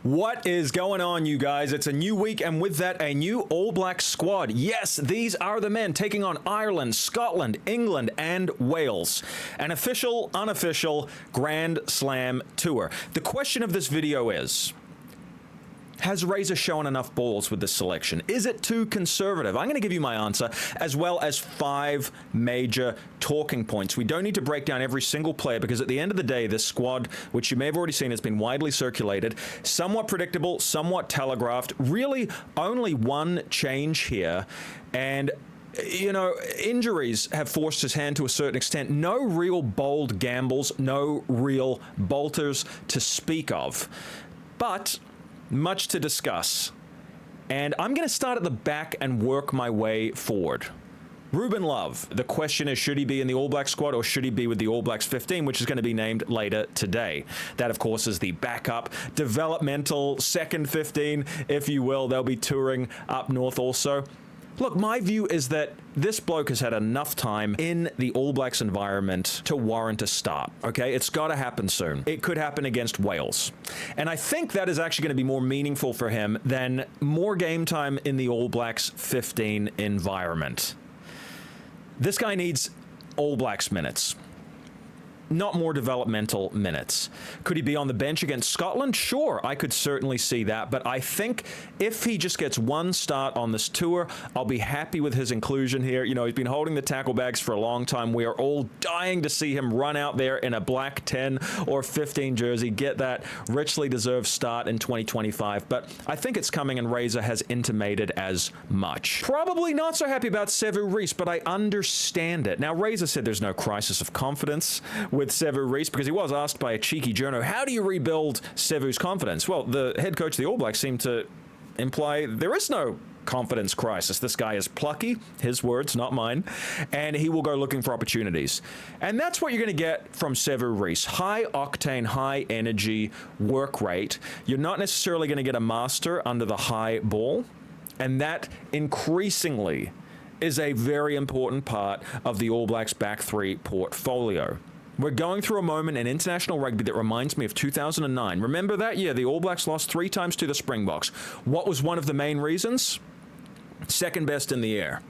What is going on, you guys? It's a new week, and with that, a new All Black squad. Yes, these are the men taking on Ireland, Scotland, England, and Wales. An official, unofficial Grand Slam tour. The question of this video is, has Razor shown enough balls with this selection? Is it too conservative? I'm going to give you my answer, as well as 5 major talking points. We don't need to break down every single player, because at the end of the day, this squad, which you may have already seen, has been widely circulated, somewhat predictable, somewhat telegraphed, really only one change here, and you know, injuries have forced his hand to a certain extent. No real bold gambles, no real bolters to speak of, but much to discuss. And I'm going to start at the back and work my way forward. Ruben Love. The question is, should he be in the All Black squad or should he be with the All Blacks 15, which is going to be named later today? That, of course, is the backup, developmental second 15, if you will. They'll be touring up north also. Look, my view is that this bloke has had enough time in the All Blacks environment to warrant a start, okay? It's got to happen soon. It could happen against Wales. And I think that is actually going to be more meaningful for him than more game time in the All Blacks 15 environment. This guy needs All Blacks minutes, not more developmental minutes. Could he be on the bench against Scotland? Sure, I could certainly see that. But I think if he just gets one start on this tour, I'll be happy with his inclusion here. You know, he's been holding the tackle bags for a long time. We are all dying to see him run out there in a black 10 or 15 jersey, get that richly deserved start in 2025. But I think it's coming, and Razor has intimated as much. Probably not so happy about Sevu Reece, but I understand it. Now, Razor said there's no crisis of confidence with Sevu Reece, because he was asked by a cheeky journo, how do you rebuild Sevu's confidence? Well, the head coach of the All Blacks seemed to imply there is no confidence crisis. This guy is plucky, his words, not mine, and he will go looking for opportunities. And that's what you're going to get from Sevu Reece. High octane, high energy work rate. You're not necessarily going to get a master under the high ball, and that increasingly is a very important part of the All Blacks back three portfolio. We're going through a moment in international rugby that reminds me of 2009. Remember that year, the All Blacks lost 3 times to the Springboks. What was one of the main reasons? Second best in the air.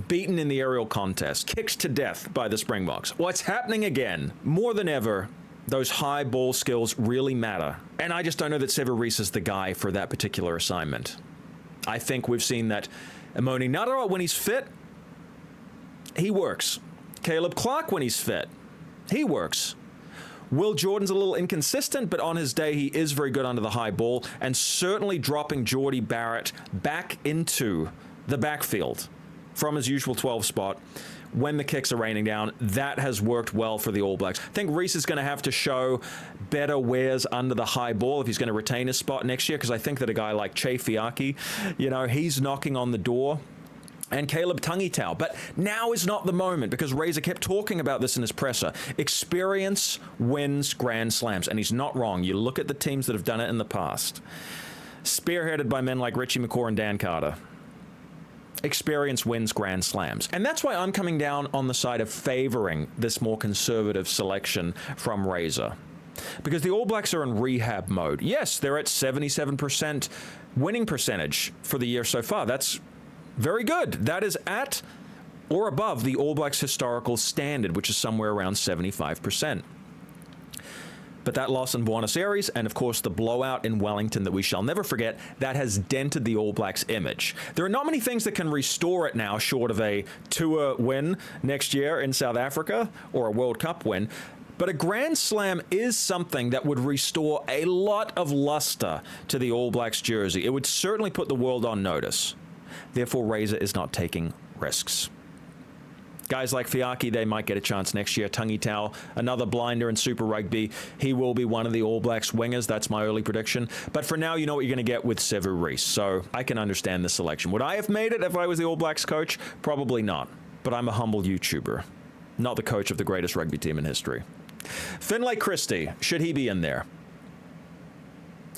Beaten in the aerial contest. Kicked to death by the Springboks. What's happening again? More than ever, those high ball skills really matter. And I just don't know that Sevu Reece is the guy for that particular assignment. I think we've seen that Emoni Nara, when he's fit, he works. Caleb Clark, when he's fit, he works. Will Jordan's a little inconsistent, but on his day, he is very good under the high ball, and certainly dropping Jordie Barrett back into the backfield from his usual 12 spot when the kicks are raining down. That has worked well for the All Blacks. I think Reece is going to have to show better wares under the high ball if he's going to retain his spot next year, because I think that a guy like Che Fiaki, you know, he's knocking on the door. And Caleb Tangitau. But now is not the moment, because Razor kept talking about this in his presser. Experience wins Grand Slams, and he's not wrong. You look at the teams that have done it in the past, spearheaded by men like Richie McCaw and Dan Carter. Experience wins Grand Slams. And that's why I'm coming down on the side of favoring this more conservative selection from Razor. Because the All Blacks are in rehab mode. Yes, they're at 77% winning percentage for the year so far. That's very good. That is at or above the All Blacks historical standard, which is somewhere around 75%. But that loss in Buenos Aires, and of course the blowout in Wellington that we shall never forget, that has dented the All Blacks image. There are not many things that can restore it now, short of a tour win next year in South Africa or a World Cup win. But a Grand Slam is something that would restore a lot of luster to the All Blacks jersey. It would certainly put the world on notice. Therefore, Razor is not taking risks. Guys like Fiaki, they might get a chance next year. Tangitau, another blinder in Super Rugby. He will be one of the All Blacks wingers. That's my early prediction. But for now, you know what you're going to get with Sevu Reece. So I can understand the selection. Would I have made it if I was the All Blacks coach? Probably not. But I'm a humble YouTuber, not the coach of the greatest rugby team in history. Finlay Christie, should he be in there?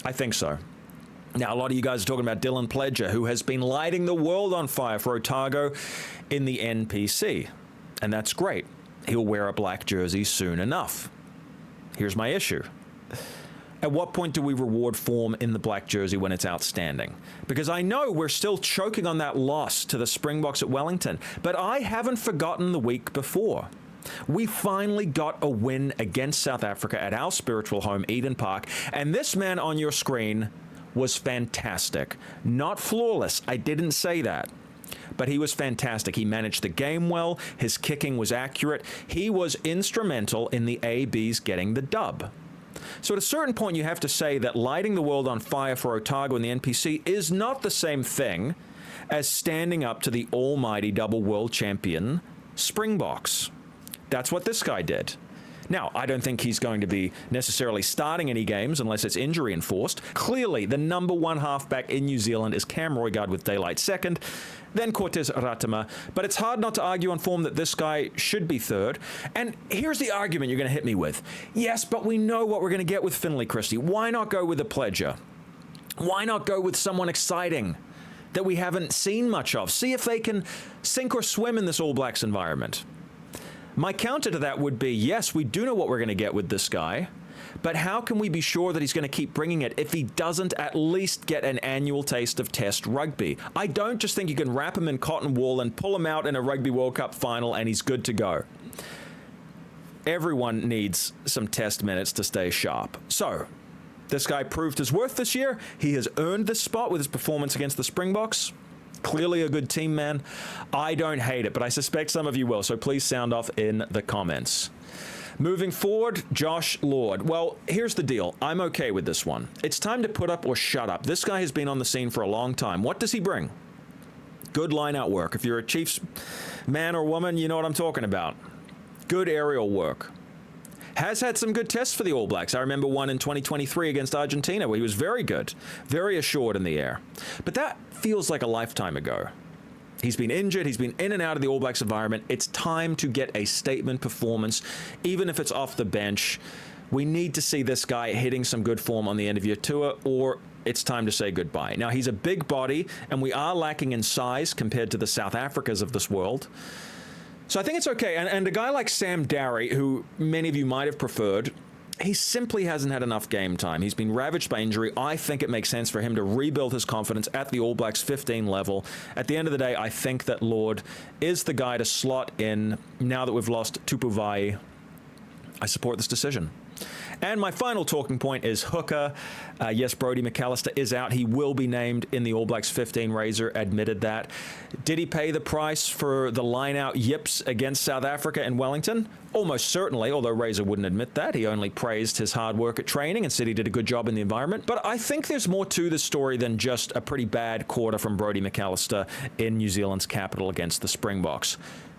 I think so. Now, a lot of you guys are talking about Dylan Pledger, who has been lighting the world on fire for Otago in the NPC. And that's great. He'll wear a black jersey soon enough. Here's my issue. At what point do we reward form in the black jersey when it's outstanding? Because I know we're still choking on that loss to the Springboks at Wellington, but I haven't forgotten the week before. We finally got a win against South Africa at our spiritual home, Eden Park, and this man on your screen was fantastic. Not flawless, I didn't say that. But he was fantastic. He managed the game well. His kicking was accurate. He was instrumental in the ABs getting the dub. So at a certain point, you have to say that lighting the world on fire for Otago and the NPC is not the same thing as standing up to the almighty double world champion Springboks. That's what this guy did. Now, I don't think he's going to be necessarily starting any games unless it's injury enforced. Clearly, the number one halfback in New Zealand is Cam Roigard with daylight second, then Cortez Ratama. But it's hard not to argue on form that this guy should be third. And here's the argument you're going to hit me with. Yes, but we know what we're going to get with Finlay Christie. Why not go with a pledger? Why not go with someone exciting that we haven't seen much of? See if they can sink or swim in this All Blacks environment. My counter to that would be, yes, we do know what we're going to get with this guy, but how can we be sure that he's going to keep bringing it if he doesn't at least get an annual taste of Test rugby? I don't just think you can wrap him in cotton wool and pull him out in a Rugby World Cup final and he's good to go. Everyone needs some Test minutes to stay sharp. So, this guy proved his worth this year. He has earned this spot with his performance against the Springboks. Clearly a good team, man. I don't hate it, but I suspect some of you will, so please sound off in the comments. Moving forward, Josh Lord. Well, here's the deal. I'm okay with this one. It's time to put up or shut up. This guy has been on the scene for a long time. What does he bring? Good line-out work. If you're a Chiefs man or woman, you know what I'm talking about. Good aerial work. Has had some good tests for the All Blacks. I remember one in 2023 against Argentina where he was very good, very assured in the air. But that feels like a lifetime ago. He's been injured. He's been in and out of the All Blacks environment. It's time to get a statement performance, even if it's off the bench. We need to see this guy hitting some good form on the end of your tour, or it's time to say goodbye. Now, he's a big body, and we are lacking in size compared to the South Africas of this world. So I think it's okay. And a guy like Sam Darry, who many of you might have preferred, he simply hasn't had enough game time. He's been ravaged by injury. I think it makes sense for him to rebuild his confidence at the All Blacks 15 level. At the end of the day, I think that Lord is the guy to slot in now that we've lost Tupuvai. I support this decision. And my final talking point is hooker. Yes, Brodie McAllister is out. He will be named in the All Blacks 15. Razor admitted that. Did he pay the price for the line-out yips against South Africa in Wellington? Almost certainly, although Razor wouldn't admit that. He only praised his hard work at training and said he did a good job in the environment. But I think there's more to this story than just a pretty bad quarter from Brodie McAllister in New Zealand's capital against the Springboks.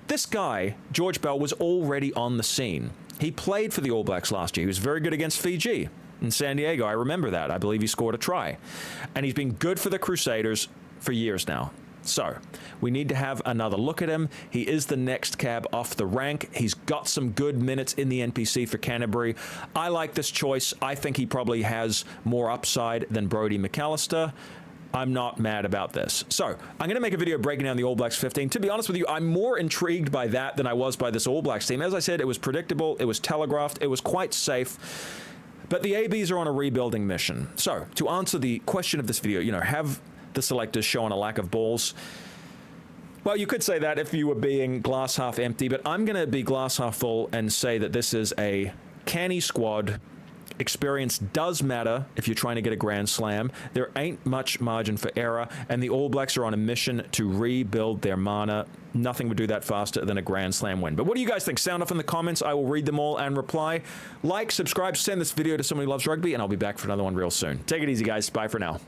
This guy, George Bell, was already on the scene. He played for the All Blacks last year. He was very good against Fiji in San Diego. I remember that. I believe he scored a try. And he's been good for the Crusaders for years now. So we need to have another look at him. He is the next cab off the rank. He's got some good minutes in the NPC for Canterbury. I like this choice. I think he probably has more upside than Brodie McAllister. I'm not mad about this. So I'm going to make a video breaking down the All Blacks 15. To be honest with you, I'm more intrigued by that than I was by this All Blacks team. As I said, it was predictable. It was telegraphed. It was quite safe. But the ABs are on a rebuilding mission. So to answer the question of this video, have the selectors shown a lack of balls? Well, you could say that if you were being glass half empty, but I'm going to be glass half full and say that this is a canny squad. Experience does matter if you're trying to get a Grand Slam. There ain't much margin for error, and the All Blacks are on a mission to rebuild their mana. Nothing would do that faster than a Grand Slam win. But what do you guys think? Sound off in the comments. I will read them all and reply. Like, subscribe, send this video to someone who loves rugby, and I'll be back for another one real soon. Take it easy, guys. Bye for now.